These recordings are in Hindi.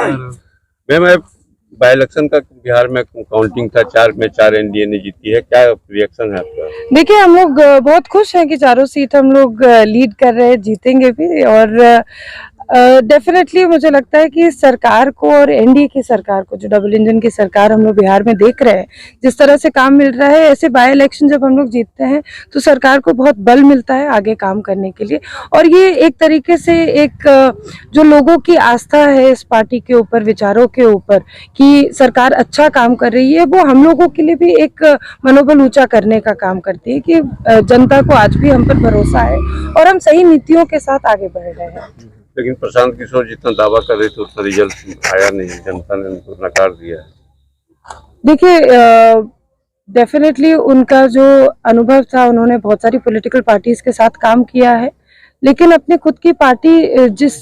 मैम, बाई इलेक्शन का बिहार में काउंटिंग था, 4 में 4 एनडीए ने जीती है, क्या रिएक्शन है आपका? देखिए, हम लोग बहुत खुश हैं कि चारों सीट हम लोग लीड कर रहे हैं, जीतेंगे भी। और डेफिनेटली मुझे लगता है कि सरकार को और एनडीए की सरकार को, जो डबल इंजन की सरकार हम लोग बिहार में देख रहे हैं, जिस तरह से काम मिल रहा है, ऐसे बाय इलेक्शन जब हम लोग जीतते हैं तो सरकार को बहुत बल मिलता है आगे काम करने के लिए। और ये एक तरीके से एक जो लोगों की आस्था है इस पार्टी के ऊपर, विचारों के ऊपर, कि सरकार अच्छा काम कर रही है, वो हम लोगों के लिए भी एक मनोबल ऊंचा करने का काम करती है कि जनता को आज भी हम पर भरोसा है और हम सही नीतियों के साथ आगे बढ़ रहे हैं। लेकिन प्रशांत किशोर जितना दावा कर रहे थे उतना रिजल्ट आया नहीं, जनता ने उनको नकार दिया है। देखिए, डेफिनेटली उनका जो अनुभव था, उन्होंने बहुत सारी पॉलिटिकल पार्टीज के साथ काम किया है, लेकिन अपनी खुद की पार्टी जिस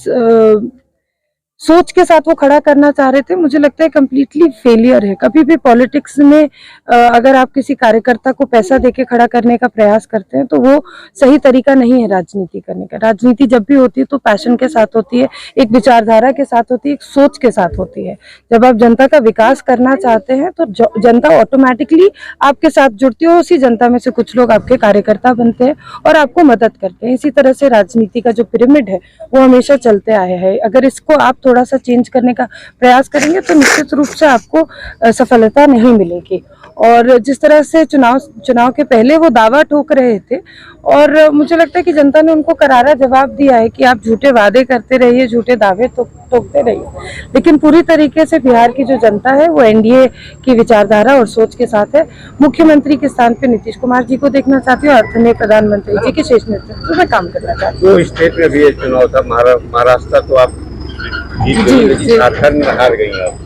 सोच के साथ वो खड़ा करना चाह रहे थे, मुझे लगता है कम्प्लीटली फेलियर है। कभी भी पॉलिटिक्स में अगर आप किसी कार्यकर्ता को पैसा देके खड़ा करने का प्रयास करते हैं तो वो सही तरीका नहीं है राजनीति करने का। राजनीति जब भी होती है तो पैशन के साथ होती है, एक विचारधारा के साथ होती है, एक सोच के साथ होती है। जब आप जनता का विकास करना चाहते हैं तो जनता ऑटोमेटिकली आपके साथ जुड़ती है, उसी जनता में से कुछ लोग आपके कार्यकर्ता बनते हैं और आपको मदद करते हैं। इसी तरह से राजनीति का जो पिरामिड है वो हमेशा चलते आया है। अगर इसको आप थोड़ा सा चेंज करने का प्रयास करेंगे तो निश्चित रूप से आपको सफलता नहीं मिलेगी। और जिस तरह से चुनाव के पहले वो दावा ठोक रहे थे, और मुझे लगता है कि जनता ने उनको करारा जवाब दिया है कि आप झूठे वादे करते रहिए, झूठे दावे ठोकते रहिए, लेकिन पूरी तरीके से बिहार की जो जनता है वो एनडीए की विचारधारा और सोच के साथ है। मुख्यमंत्री के स्थान पे नीतीश कुमार जी को देखना चाहती हूँ, अर्थ में प्रधानमंत्री जी के शीर्ष नेतृत्व में काम करना चाहती हूँ। दो स्टेट में भी चुनाव था, महाराष्ट्र तो आप जीत गई, लेकिन झारखंड में हार गई आप।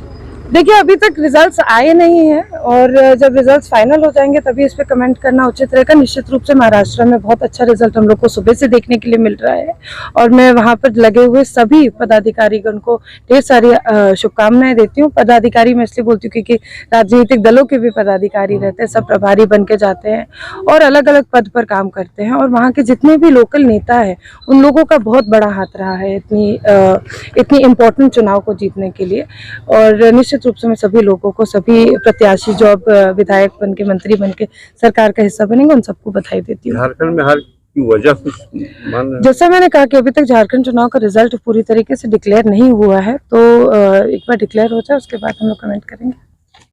देखिए, अभी तक रिजल्ट्स आए नहीं हैं और जब रिजल्ट्स फाइनल हो जाएंगे तभी इस पे कमेंट करना उचित रहेगा। निश्चित रूप से महाराष्ट्र में बहुत अच्छा रिजल्ट हम लोग को सुबह से देखने के लिए मिल रहा है और मैं वहां पर लगे हुए सभी पदाधिकारीगण को ढेर सारी शुभकामनाएं देती हूँ। पदाधिकारी मैं इसलिए बोलती हूँ क्योंकि राजनीतिक दलों के भी पदाधिकारी रहते हैं, सब प्रभारी बन के जाते हैं और अलग अलग पद पर काम करते हैं, और वहाँ के जितने भी लोकल नेता है उन लोगों का बहुत बड़ा हाथ रहा है इतनी इम्पोर्टेंट चुनाव को जीतने के लिए। और निश्चित रूप से मैं सभी लोगों को, सभी प्रत्याशी जो अब विधायक बन के, मंत्री बन के सरकार का हिस्सा बनेंगे, उन सबको बधाई देती हूँ। झारखंड में हार की वजह कुछ जैसा मैंने कहा कि अभी तक झारखंड चुनाव का रिजल्ट पूरी तरीके से डिक्लेयर नहीं हुआ है, तो एक बार डिक्लेयर हो जाए उसके बाद हम लोग कमेंट करेंगे।